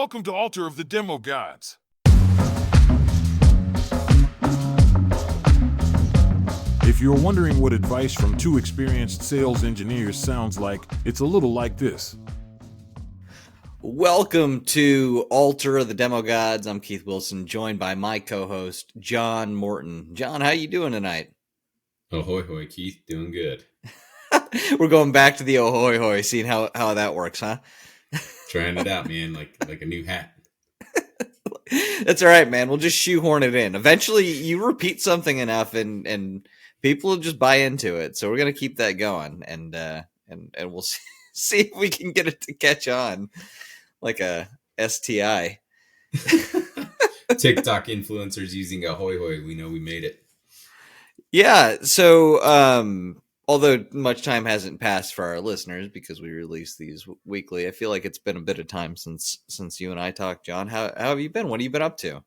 Welcome to Altar of the Demo Gods. If you're wondering what advice from two experienced sales engineers sounds like, it's a little like this. Welcome to Altar of the Demo Gods. I'm Keith Wilson, joined by my co-host, John Morton. John, how you doing tonight? Ahoy, hoy, Keith. Doing good. We're going back to the ahoy, hoy, seeing how that works, huh? Trying it out, man, like a new hat. That's all right, man. We'll just shoehorn it in. Eventually, you repeat something enough, and people will just buy into it. So we're gonna keep that going, and we'll see if we can get it to catch on, like a STI. TikTok influencers using ahoy, hoy. We know we made it. Yeah. So, although much time hasn't passed for our listeners because we release these weekly, I feel like it's been a bit of time since you and I talked, John. How have you been? What have you been up to?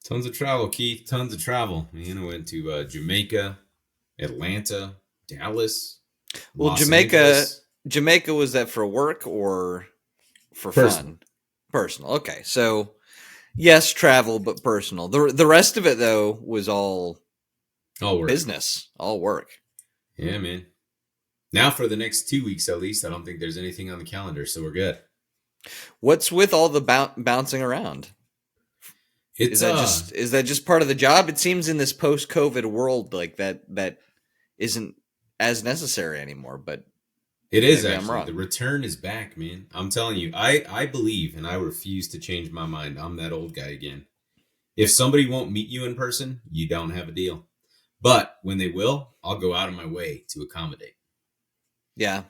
Tons of travel, Keith. Tons of travel. Man, I went to Jamaica, Atlanta, Dallas. Well, Los Angeles. Jamaica, was that for work or for fun? Personal. Okay. So yes, travel, but personal. The rest of it though was all work. Business, all work. Yeah, man. Now for the next 2 weeks at least, I don't think there's anything on the calendar, so we're good. What's with all the bouncing around? Is that just part of the job? It seems in this post-COVID world like that isn't as necessary anymore, but it is actually. The return is back, man. I'm telling you, I believe, and I refuse to change my mind. I'm that old guy again. If somebody won't meet you in person, you don't have a deal. But when they will, I'll go out of my way to accommodate. Yeah.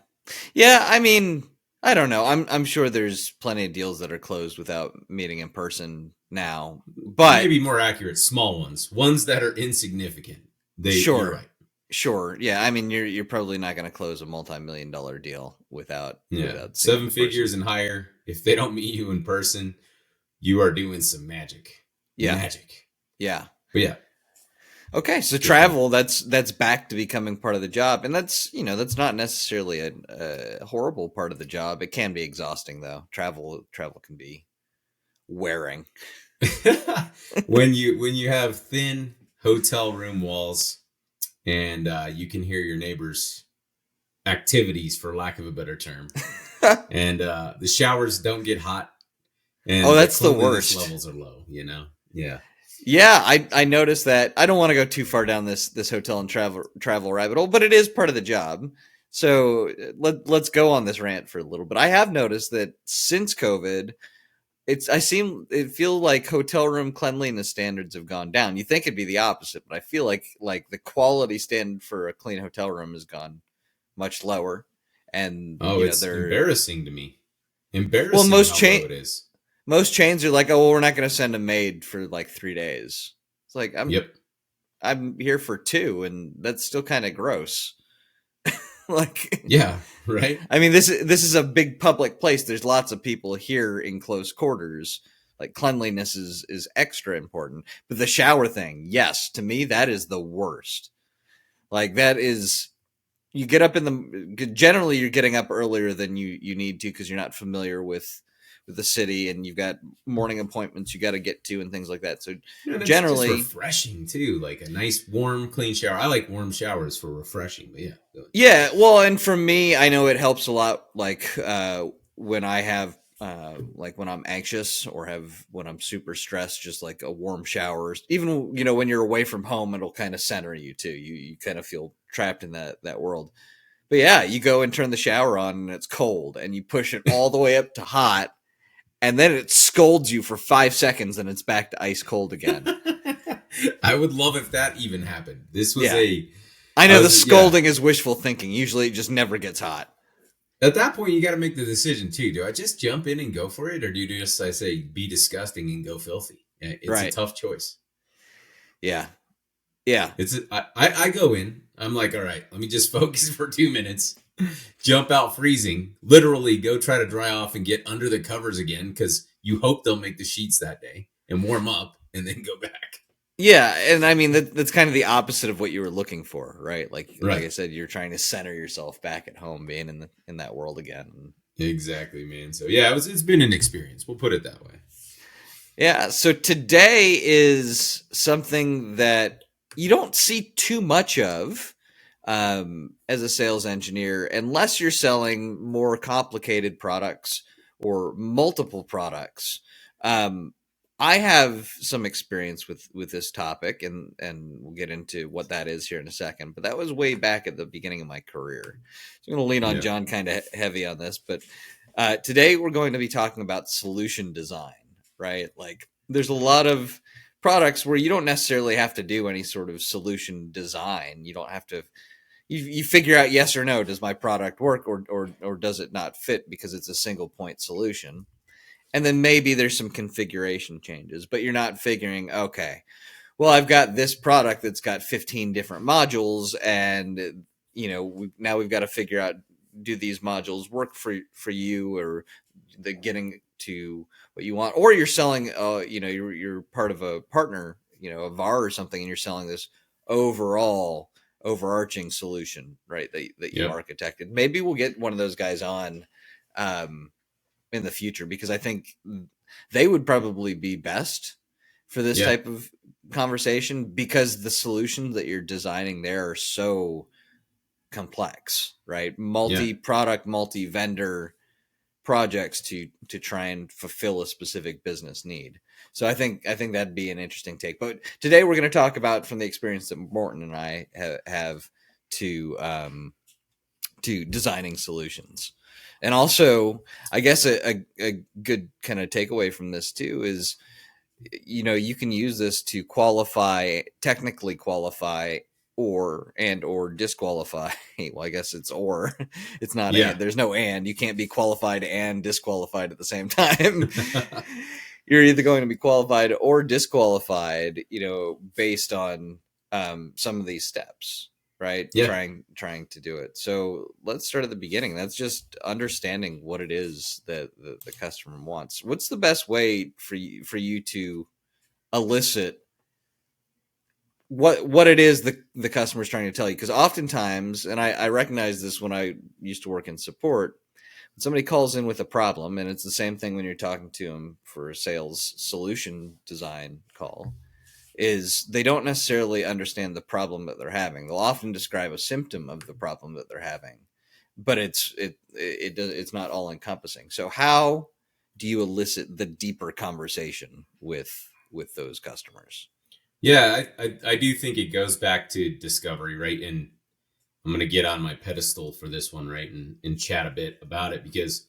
Yeah, I mean, I don't know. I'm sure there's plenty of deals that are closed without meeting in person now. But maybe more accurate, small ones that are insignificant. You're right. Sure. Yeah, I mean, you're probably not going to close a multi-million-dollar deal without seven figures and higher. If they don't meet you in person, you are doing some magic. Yeah. Magic. Yeah. But yeah. Okay, so travel, that's back to becoming part of the job. And that's not necessarily a horrible part of the job. It can be exhausting though. Travel can be wearing. when you have thin hotel room walls and you can hear your neighbors' activities, for lack of a better term. And the showers don't get hot. And that's the worst. Levels are low, Yeah. Yeah, I noticed that. I don't want to go too far down this hotel and travel rabbit hole, but it is part of the job. So let's go on this rant for a little bit. I have noticed that since COVID, it feels like hotel room cleanliness standards have gone down. You think it'd be the opposite, but I feel like the quality standard for a clean hotel room has gone much lower. And it's embarrassing to me. Embarrassing. Well, how low it is. Most chains are like, oh, well, we're not going to send a maid for like 3 days. It's like, I'm here for 2, and that's still kind of gross. Yeah, right. I mean, this is a big public place. There's lots of people here in close quarters. Like cleanliness is extra important. But the shower thing, yes, to me, that is the worst. Like that is, you get up generally you're getting up earlier than you need to because you're not familiar with the city, and you've got morning appointments you got to get to and things like that. So generally, it's just refreshing too, like a nice warm, clean shower. I like warm showers for refreshing, but yeah. Well, and for me, I know it helps a lot. Like when I have like when I'm anxious or when I'm super stressed, just like a warm shower. Even when you're away from home, it'll kind of center you too. You kind of feel trapped in that world. But yeah, you go and turn the shower on and it's cold, and you push it all the way up to hot. And then it scolds you for 5 seconds, and it's back to ice cold again. I would love if that even happened. This was I know the scolding is wishful thinking. Usually it just never gets hot. At that point, you got to make the decision, too. Do I just jump in and go for it? Or do you just, be disgusting and go filthy? It's a tough choice. Yeah. Yeah. I go in. I'm like, all right, let me just focus for 2 minutes. Jump out freezing, literally go try to dry off and get under the covers again because you hope they'll make the sheets that day and warm up and then go back. Yeah, and I mean that's kind of the opposite of what you were looking for, right? Like I said, you're trying to center yourself back at home, being in that world again. Exactly, man. So yeah, it's been an experience. We'll put it that way. Yeah. So today is something that you don't see too much of as a sales engineer, unless you're selling more complicated products or multiple products. Um, I have some experience with this topic, and we'll get into what that is here in a second. But that was way back at the beginning of my career. So I'm going to lean on Yeah. John kind of heavy on this, but today we're going to be talking about solution design, right? Like there's a lot of products where you don't necessarily have to do any sort of solution design. You don't have to you figure out yes or no, does my product work or does it not fit because it's a single point solution. And then maybe there's some configuration changes, but you're not figuring, okay, well, I've got this product that's got 15 different modules, and now we've got to figure out, do these modules work for you, or the getting to what you want, or you're selling you're part of a partner, a VAR or something, and you're selling this overall overarching solution, right, that you Yep. architected. Maybe we'll get one of those guys on in the future, because I think they would probably be best for this Yeah. type of conversation, because the solutions that you're designing there are so complex, right? Yeah. Multi-product, multi-vendor projects to try and fulfill a specific business need. So I think that'd be an interesting take. But today we're going to talk about, from the experience that Morton and I have to designing solutions. And also, I guess a good kind of takeaway from this too is, you can use this to technically qualify, or disqualify. Well, I guess it's or. It's not Yeah. and. There's no and. You can't be qualified and disqualified at the same time. You're either going to be qualified or disqualified, based on some of these steps, right? Yeah. Trying to do it. So let's start at the beginning. That's just understanding what it is that the customer wants. What's the best way for you to elicit what it is the customer is trying to tell you? Because oftentimes, and I recognize this when I used to work in support, when somebody calls in with a problem, and it's the same thing when you're talking to them for a sales solution design call, is they don't necessarily understand the problem that they're having. They'll often describe a symptom of the problem that they're having, but it's not all encompassing. So how do you elicit the deeper conversation with those customers? Yeah. I do think it goes back to discovery, right? And I'm going to get on my pedestal for this one, right? And chat a bit about it, because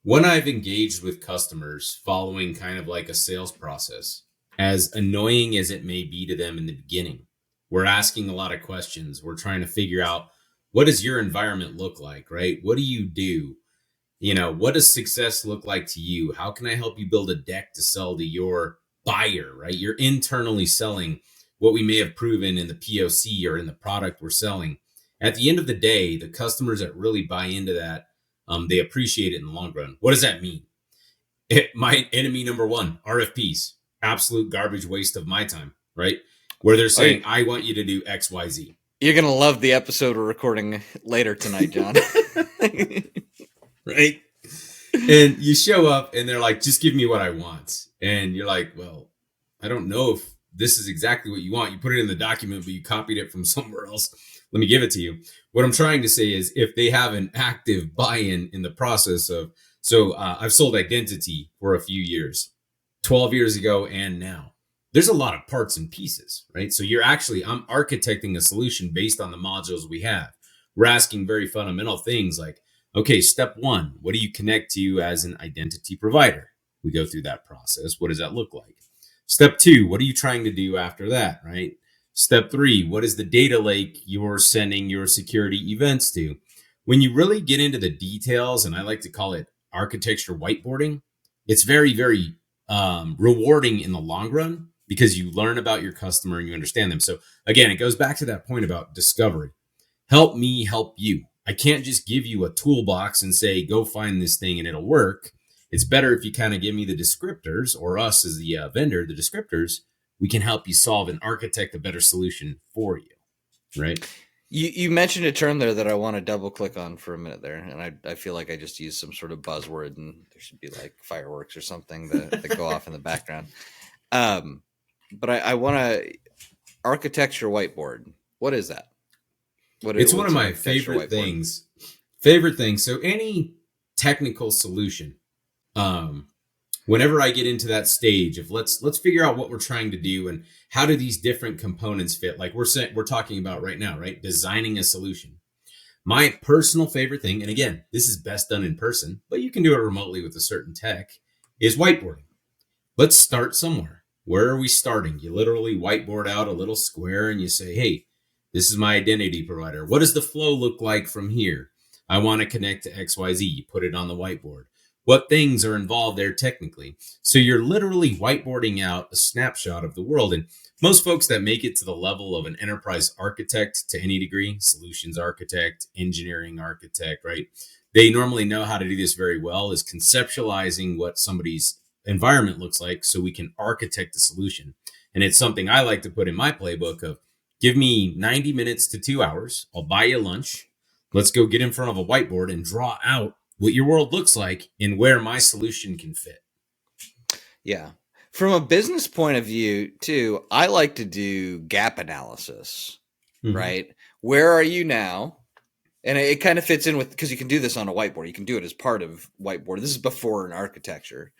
when I've engaged with customers following kind of like a sales process, as annoying as it may be to them in the beginning, we're asking a lot of questions. We're trying to figure out, what does your environment look like, right? What do you do? What does success look like to you? How can I help you build a deck to sell to your buyer, right? You're internally selling what we may have proven in the POC or in the product we're selling. At the end of the day, the customers that really buy into that, they appreciate it in the long run. What does that mean? My enemy number one, RFPs, absolute garbage waste of my time, right? Where they're saying, I want you to do X, Y, Z. You're going to love the episode we're recording later tonight, John. Right? And you show up and they're like, just give me what I want. And you're like, well, I don't know if this is exactly what you want. You put it in the document, but you copied it from somewhere else. Let me give it to you. What I'm trying to say is, if they have an active buy-in in the process of, I've sold identity for a few years, 12 years ago and now. There's a lot of parts and pieces, right? So I'm architecting a solution based on the modules we have. We're asking very fundamental things like, okay, step one, what do you connect to as an identity provider? We go through that process. What does that look like? Step two, what are you trying to do after that, right? Step three, what is the data lake you're sending your security events to? When you really get into the details, and I like to call it architecture whiteboarding, it's very, very rewarding in the long run, because you learn about your customer and you understand them. So again, it goes back to that point about discovery. Help me help you. I can't just give you a toolbox and say, go find this thing and it'll work. It's better if you kind of give me the descriptors, or us as the vendor, the descriptors. We can help you solve and architect a better solution for you, right? You mentioned a term there that I want to double click on for a minute there, and I feel like I just used some sort of buzzword, and there should be like fireworks or something that go off in the background. But I want to architecture whiteboard. What is that? It's one of my favorite things. Favorite thing. So any technical solution, whenever I get into that stage of let's figure out what we're trying to do and how do these different components fit, like we're talking about right now, right? Designing a solution. My personal favorite thing, and again, this is best done in person, but you can do it remotely with a certain tech, is whiteboarding. Let's start somewhere. Where are we starting? You literally whiteboard out a little square and you say, hey, this is my identity provider. What does the flow look like from here? I want to connect to XYZ. You put it on the whiteboard. What things are involved there technically? So you're literally whiteboarding out a snapshot of the world. And most folks that make it to the level of an enterprise architect to any degree, solutions architect, engineering architect, right? They normally know how to do this very well, is conceptualizing what somebody's environment looks like so we can architect a solution. And it's something I like to put in my playbook of give me 90 minutes to 2 hours. I'll buy you lunch. Let's go get in front of a whiteboard and draw out what your world looks like and where my solution can fit. Yeah. From a business point of view, too, I like to do gap analysis, right? Where are you now? And it kind of fits in with, because you can do this on a whiteboard. You can do it as part of whiteboard. This is before an architecture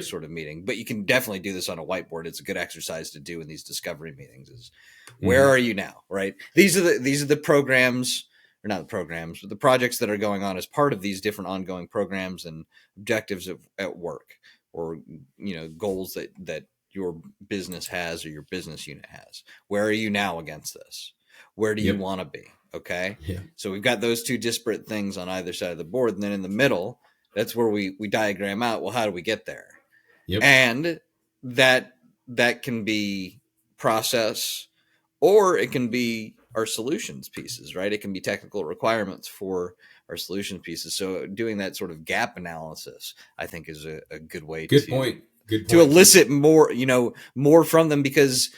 sort of meeting, but you can definitely do this on a whiteboard. It's a good exercise to do in these discovery meetings is where are you now, right? These are the programs, or not the programs, but the projects that are going on as part of these different ongoing programs and objectives at work, or, you know, goals that your business has or your business unit has. Where are you now against this? Where do you want to be? Okay. Yeah. So we've got those two disparate things on either side of the board. And then in the middle, that's where we diagram out, well, how do we get there? Yep. And that can be process, or it can be our solutions pieces, right? It can be technical requirements for our solution pieces. So doing that sort of gap analysis, I think, is a good way Good point. To elicit more, more from them, because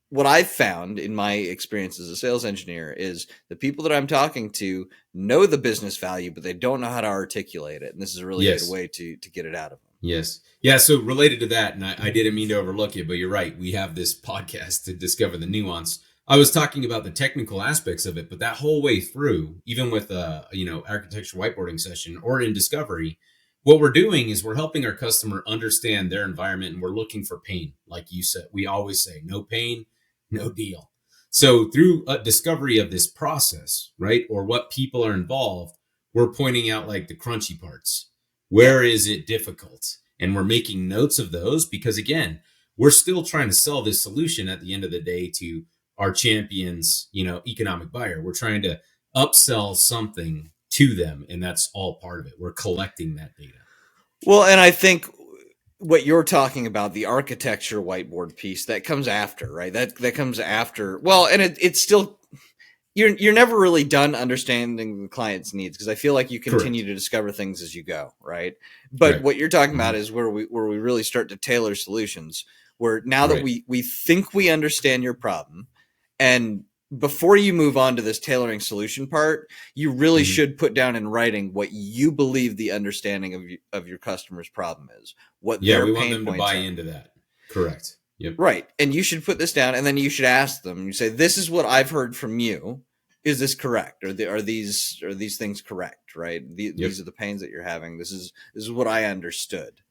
what I've found in my experience as a sales engineer is the people that I'm talking to know the business value, but they don't know how to articulate it. And this is a really good way to get it out of them. Yes. Yeah. So related to that, and I didn't mean to overlook it, but you're right. We have this podcast to discover the nuance. I was talking about the technical aspects of it, but that whole way through, even with architecture whiteboarding session or in discovery, what we're doing is we're helping our customer understand their environment, and we're looking for pain. Like you said, we always say, no pain, no deal. So through a discovery of this process, right, or what people are involved, we're pointing out like the crunchy parts. Where is it difficult? And we're making notes of those because, again, we're still trying to sell this solution at the end of the day to our champions, economic buyer. We're trying to upsell something to them, and that's all part of it. We're collecting that data. Well, and I think what you're talking about, the architecture whiteboard piece, that comes after, right? That comes after. Well, and it's still, you're never really done understanding the client's needs, because I feel like you continue to discover things as you go, right? But what you're talking about is where we really start to tailor solutions, where now that we think we understand your problem, and before you move on to this tailoring solution part, you really should put down in writing what you believe the understanding of your customer's problem is. What their we pain want them to points buy are. into that. Correct. Yep. Right. And you should put this down, and then you should ask them. You say, this is what I've heard from you. Is this correct? Are these things correct? Right. These are the pains that you're having. This is what I understood.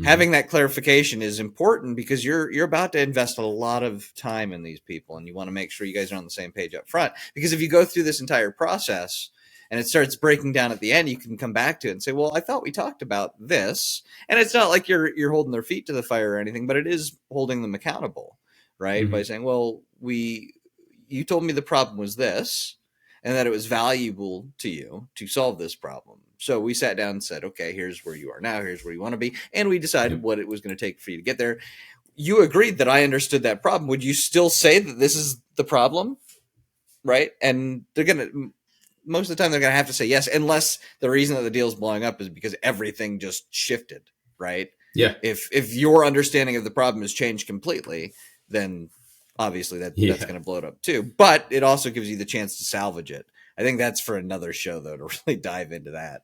Having that clarification is important, because you're about to invest a lot of time in these people, and you want to make sure you guys are on the same page up front. Because if you go through this entire process and it starts breaking down at the end, you can come back to it and say, well, I thought we talked about this. And it's not like you're holding their feet to the fire or anything, but it is holding them accountable, right? By saying, well, you told me the problem was this, and that it was valuable to you to solve this problem. So we sat down and said, okay, here's where you are now. Here's where you want to be. And we decided what it was going to take for you to get there. You agreed that I understood that problem. Would you still say that this is the problem? Right. And most of the time they're going to have to say yes, unless the reason that the deal is blowing up is because everything just shifted. Right. Yeah. If your understanding of the problem has changed completely, then Obviously, that's going to blow it up too. But it also gives you the chance to salvage it. I think that's for another show, though, to really dive into that.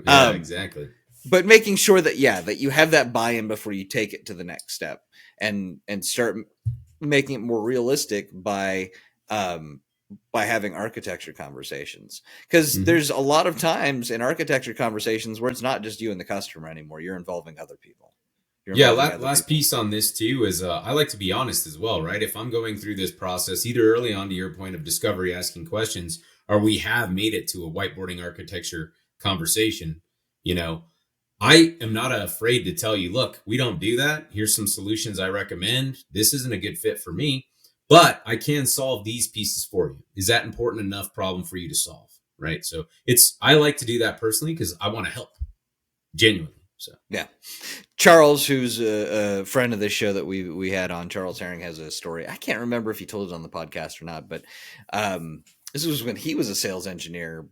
Yeah, exactly. But making sure that you have that buy-in before you take it to the next step, and start making it more realistic by having architecture conversations, because there's a lot of times in architecture conversations where it's not just you and the customer anymore. You're involving other people. Last piece on this too is I like to be honest as well, right? If I'm going through this process, either early on to your point of discovery, asking questions, or we have made it to a whiteboarding architecture conversation, I am not afraid to tell you, look, we don't do that. Here's some solutions I recommend. This isn't a good fit for me, but I can solve these pieces for you. Is that important enough problem for you to solve? Right. So I like to do that personally because I want to help genuinely. So, yeah. Charles, who's a friend of this show that we had on, Charles Herring, has a story. I can't remember if he told it on the podcast or not, but this was when he was a sales engineer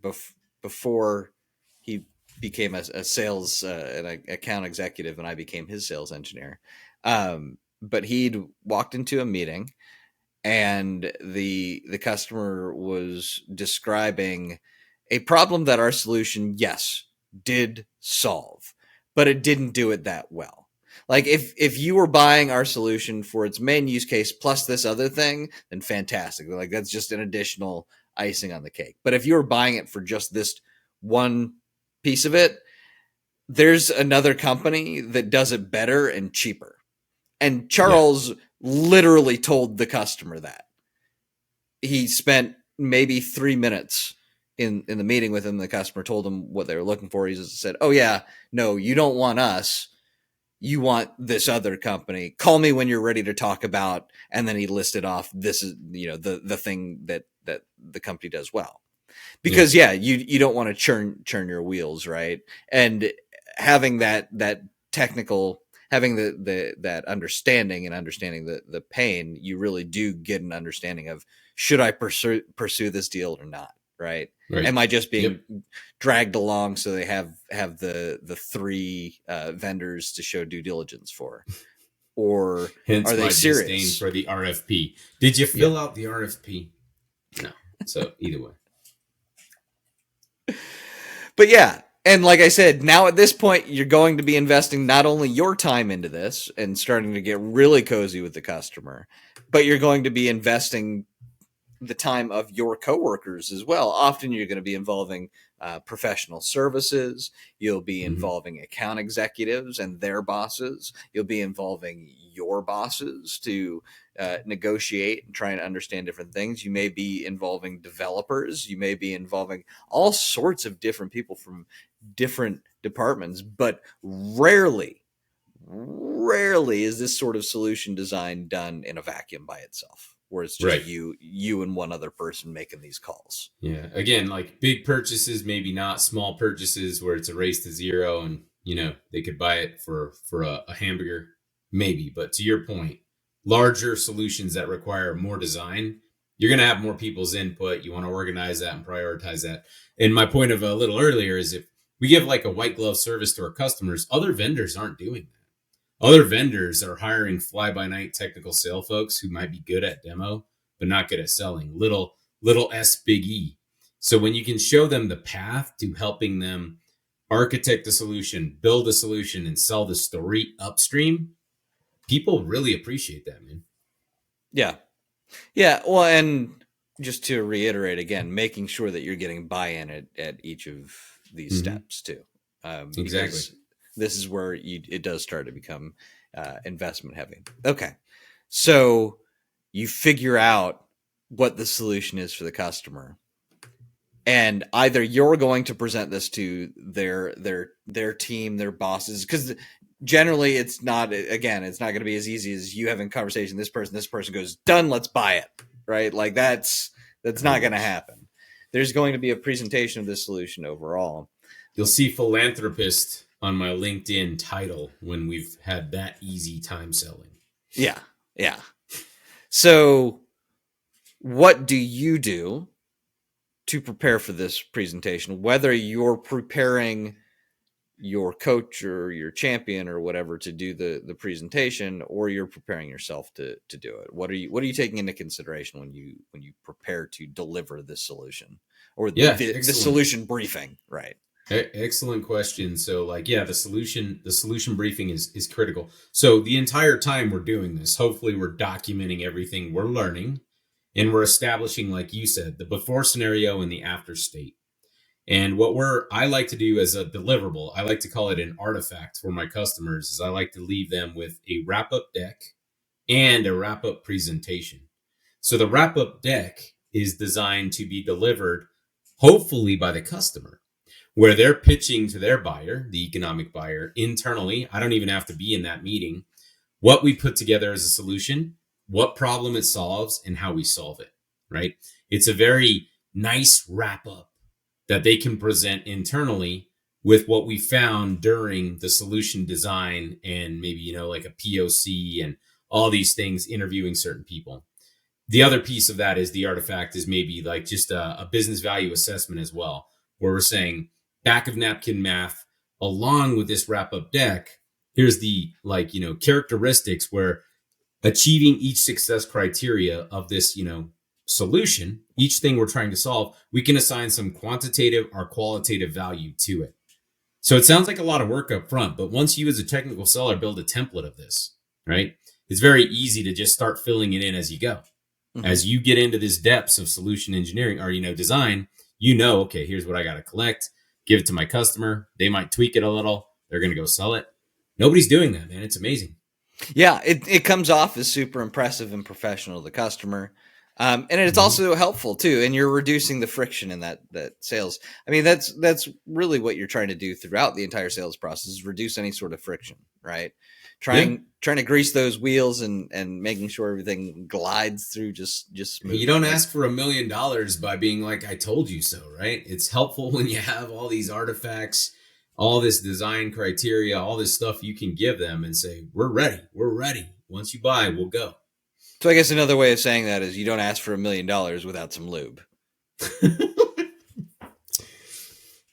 before he became a sales an account executive, and I became his sales engineer. But he'd walked into a meeting, and the customer was describing a problem that our solution, yes, did solve, but it didn't do it that well. Like if you were buying our solution for its main use case plus this other thing, then fantastic. Like that's just an additional icing on the cake. But if you were buying it for just this one piece of it, there's another company that does it better and cheaper. And Charles literally told the customer that. He spent maybe 3 minutes in the meeting with him. The customer told him what they were looking for. He just said, "Oh yeah, no, you don't want us. You want this other company. Call me when you're ready to talk about." And then he listed off, this is, the thing that the company does well. Because you don't want to churn your wheels, right? And having that technical, having that understanding and understanding the pain, you really do get an understanding of, should I pursue this deal or not? Right? Am I just being dragged along so they have the three vendors to show due diligence for, or hence are they my serious disdain for the RFP? Did you fill out the RFP? No. So either way. But yeah, and like I said, now at this point, you're going to be investing not only your time into this and starting to get really cozy with the customer, but you're going to be investing the time of your coworkers as well. Often you're going to be involving professional services. You'll be involving account executives and their bosses. You'll be involving your bosses to negotiate and try and understand different things. You may be involving developers. You may be involving all sorts of different people from different departments, but rarely is this sort of solution design done in a vacuum by itself, where it's just you and one other person making these calls. Yeah. Again, like big purchases, maybe not small purchases where it's a race to zero and, they could buy it for a hamburger, maybe. But to your point, larger solutions that require more design, you're going to have more people's input. You want to organize that and prioritize that. And my point of a little earlier is, if we give like a white glove service to our customers, other vendors aren't doing that. Other vendors are hiring fly-by-night technical sale folks who might be good at demo, but not good at selling. Little S, big E. So when you can show them the path to helping them architect a solution, build a solution, and sell the story upstream, people really appreciate that, man. Yeah. Yeah. Well, and just to reiterate again, making sure that you're getting buy-in at each of these steps too. Exactly. This is where it does start to become investment heavy. Okay. So you figure out what the solution is for the customer, and either you're going to present this to their team, their bosses, because generally it's not going to be as easy as you having a conversation. This person goes, done, let's buy it. Right. Like that's not going to happen. There's going to be a presentation of this solution overall. You'll see philanthropist on my LinkedIn title when we've had that easy time selling. Yeah. Yeah. So what do you do to prepare for this presentation? Whether you're preparing your coach or your champion or whatever to do the presentation, or you're preparing yourself to do it? What are you taking into consideration when you prepare to deliver this solution, or Yeah, the solution briefing, right? Excellent question. So like, yeah, the solution briefing is critical. So the entire time we're doing this, hopefully we're documenting everything we're learning, and we're establishing, like you said, the before scenario and the after state. And I like to do as a deliverable, I like to call it an artifact for my customers, is I like to leave them with a wrap up deck and a wrap up presentation. So the wrap up deck is designed to be delivered hopefully by the customer, where they're pitching to their buyer, the economic buyer, internally. I don't even have to be in that meeting. What we put together as a solution, what problem it solves, and how we solve it, right? It's a very nice wrap up that they can present internally with what we found during the solution design, and maybe, like a POC and all these things, interviewing certain people. The other piece of that is the artifact is maybe like just a business value assessment as well, where we're saying back of napkin math along with this wrap up deck. Here's the characteristics where achieving each success criteria of this, solution, each thing we're trying to solve, we can assign some quantitative or qualitative value to it. So it sounds like a lot of work up front, but once you as a technical seller build a template of this, right, it's very easy to just start filling it in as you go. As you get into this depths of solution engineering or, design, okay, here's what I got to collect, give it to my customer. They might tweak it a little. They're going to go sell it. Nobody's doing that, man. It's amazing. Yeah, it comes off as super impressive and professional to the customer. And it's also helpful too. And you're reducing the friction in that sales. I mean, that's really what you're trying to do throughout the entire sales process, is reduce any sort of friction, right? Trying to grease those wheels and making sure everything glides through just smooth. You don't ask for $1 million by being like, I told you so, right? It's helpful when you have all these artifacts, all this design criteria, all this stuff you can give them and say, we're ready. Once you buy, we'll go. So I guess another way of saying that is you don't ask for $1 million without some lube.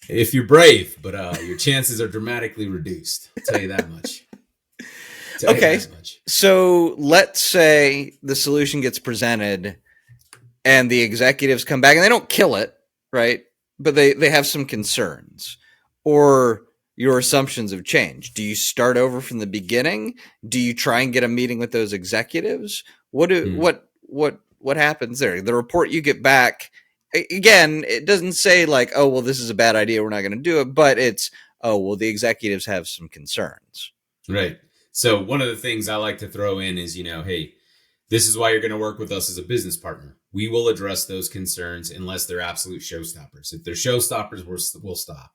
If you're brave, but your chances are dramatically reduced. I'll tell you that much. Okay, so let's say the solution gets presented and the executives come back and they don't kill it, right? But they have some concerns, or your assumptions have changed. Do you start over from the beginning? Do you try and get a meeting with those executives? What happens there? The report you get back, again, it doesn't say like, oh, well, this is a bad idea, we're not going to do it, but it's, oh, well, the executives have some concerns. Right. So one of the things I like to throw in is, hey, this is why you're going to work with us as a business partner. We will address those concerns unless they're absolute showstoppers. If they're showstoppers, we'll stop.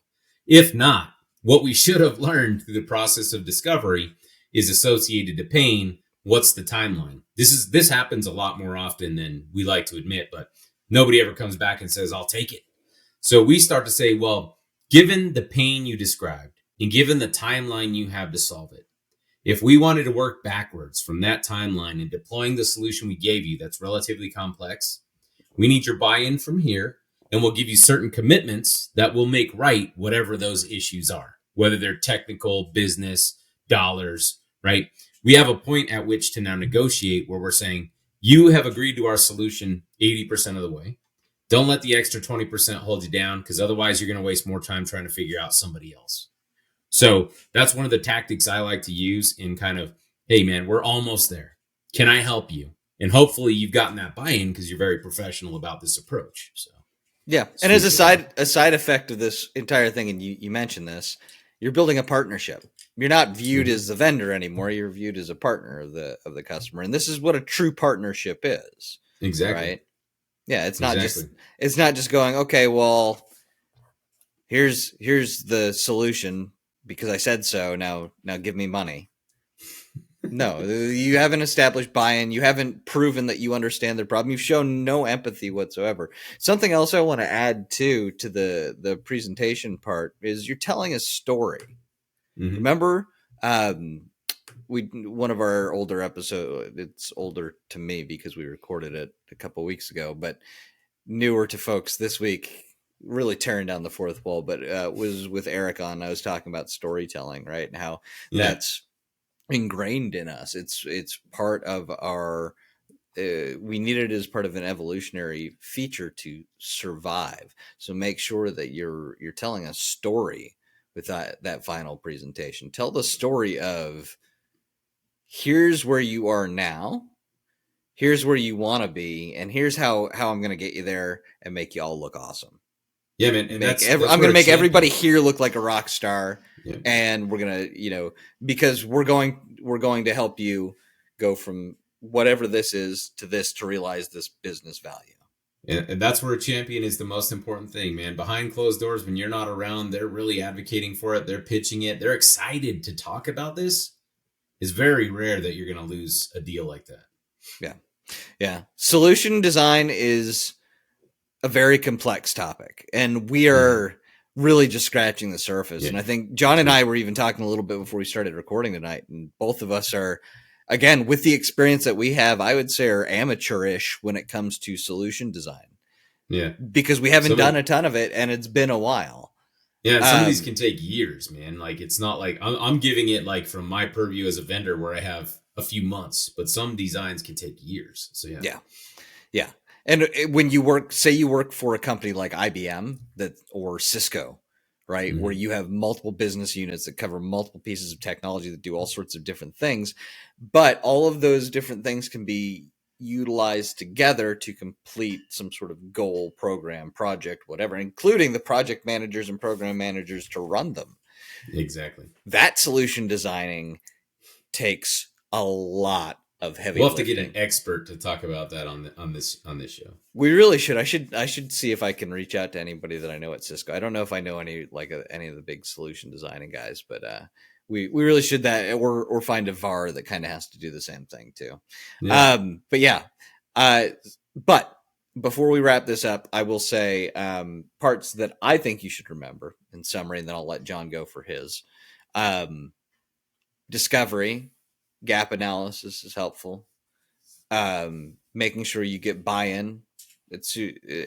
If not, what we should have learned through the process of discovery is associated to pain. What's the timeline? This happens a lot more often than we like to admit, but nobody ever comes back and says, I'll take it. So we start to say, well, given the pain you described and given the timeline you have to solve it, if we wanted to work backwards from that timeline and deploying the solution we gave you that's relatively complex, we need your buy-in from here, and we'll give you certain commitments that will make right whatever those issues are, whether they're technical, business, dollars, right? We have a point at which to now negotiate where we're saying, you have agreed to our solution 80% of the way. Don't let the extra 20% hold you down, because otherwise you're going to waste more time trying to figure out somebody else. So that's one of the tactics I like to use in kind of, hey, man, we're almost there. Can I help you? And hopefully you've gotten that buy-in because you're very professional about this approach. So, yeah. And as a side effect of this entire thing, and you mentioned this, you're building a partnership. You're not viewed as the vendor anymore. You're viewed as a partner of the customer. And this is what a true partnership is. Exactly. Right? Yeah. It's not just going, okay, well, here's the solution because I said so. Now give me money. No, you haven't established buy-in. You haven't proven that you understand the problem. You've shown no empathy whatsoever. Something else I want to add to the presentation part is you're telling a story. Mm-hmm. Remember, one of our older episodes, it's older to me because we recorded it a couple weeks ago, but newer to folks this week. really tearing down the fourth wall, but was with Eric on. I was talking about storytelling, right, and how that's ingrained in us. It's part of our. We need it as part of an evolutionary feature to survive. So make sure that you're telling a story with that final presentation. Tell the story of here's where you are now, here's where you want to be, and here's how I'm going to get you there and make you all look awesome. Yeah, man. And I'm going to make everybody here look like a rock star. Yeah. And we're going to, because we're going to help you go from whatever this is to this to realize this business value. And that's where a champion is the most important thing, man. Behind closed doors, when you're not around, they're really advocating for it. They're pitching it. They're excited to talk about this. It's very rare that you're going to lose a deal like that. Yeah. Yeah. Solution design is a very complex topic, and we are really just scratching the surface. Yeah. And I think John and I were even talking a little bit before we started recording tonight, and both of us are, again, with the experience that we have, I would say are amateurish when it comes to solution design. Yeah. Because we haven't done a ton of it, and it's been a while. Yeah, some of these can take years, man. Like, it's not like I'm giving it like from my purview as a vendor where I have a few months, but some designs can take years. So yeah. And when you work for a company like IBM or Cisco, right, where you have multiple business units that cover multiple pieces of technology that do all sorts of different things, but all of those different things can be utilized together to complete some sort of goal, program, project, whatever, including the project managers and program managers to run them. Exactly. That solution designing takes a lot of heavy lifting. To get an expert to talk about that on this show. We really should. I should see if I can reach out to anybody that I know at Cisco. I don't know if I know any of the big solution designing guys, but we really should that or find a VAR that kind of has to do the same thing too. Yeah. But before we wrap this up, I will say parts that I think you should remember in summary, and then I'll let John go for his. Discovery, gap analysis is helpful. Making sure you get buy-in,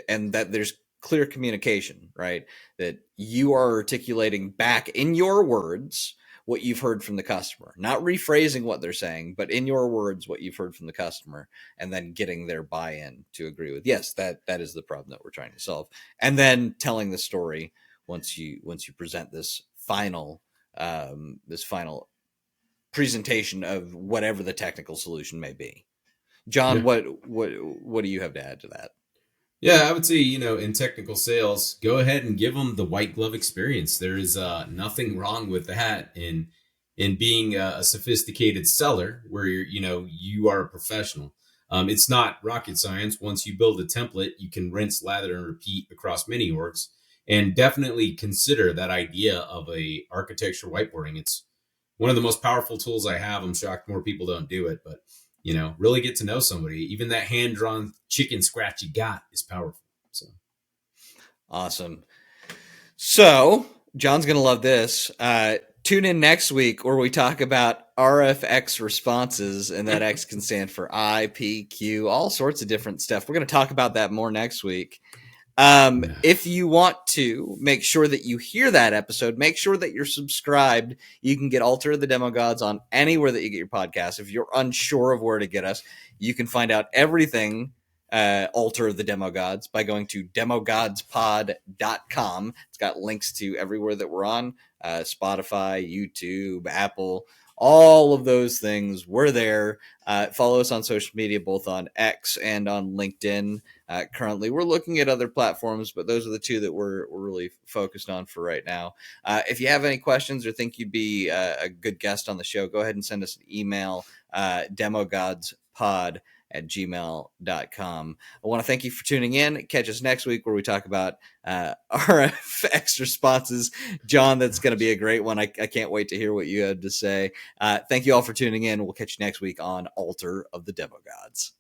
and that there's clear communication, right? That you are articulating back in your words what you've heard from the customer, not rephrasing what they're saying, but in your words what you've heard from the customer, and then getting their buy-in to agree with, yes, that is the problem that we're trying to solve, and then telling the story once you present this final presentation of whatever the technical solution may be. John, what do you have to add to that? Yeah, I would say, in technical sales, go ahead and give them the white glove experience. There is nothing wrong with that in being a sophisticated seller where you are a professional. It's not rocket science. Once you build a template, you can rinse, lather, and repeat across many orgs. And definitely consider that idea of a architecture whiteboarding. It's one of the most powerful tools I have. I'm shocked more people don't do it, but really get to know somebody. Even that hand-drawn chicken scratch you got is powerful. So awesome. So John's going to love this. Tune in next week where we talk about RFX responses, and that X can stand for I, P, Q, all sorts of different stuff. We're going to talk about that more next week. If you want to make sure that you hear that episode, make sure that you're subscribed. You can get Altar of the Demo Gods on anywhere that you get your podcasts. If you're unsure of where to get us, you can find out everything Altar of the Demo Gods by going to demogodspod.com. It's got links to everywhere that we're on, Spotify, YouTube, Apple, all of those things. We're there. Follow us on social media, both on X and on LinkedIn. Currently, we're looking at other platforms, but those are the two that we're really focused on for right now. If you have any questions or think you'd be a good guest on the show, go ahead and send us an email, demogodspod@gmail.com. I want to thank you for tuning in. Catch us next week where we talk about RFX responses. John, that's going to be a great one. I can't wait to hear what you had to say. Thank you all for tuning in. We'll catch you next week on Altar of the Demo Gods.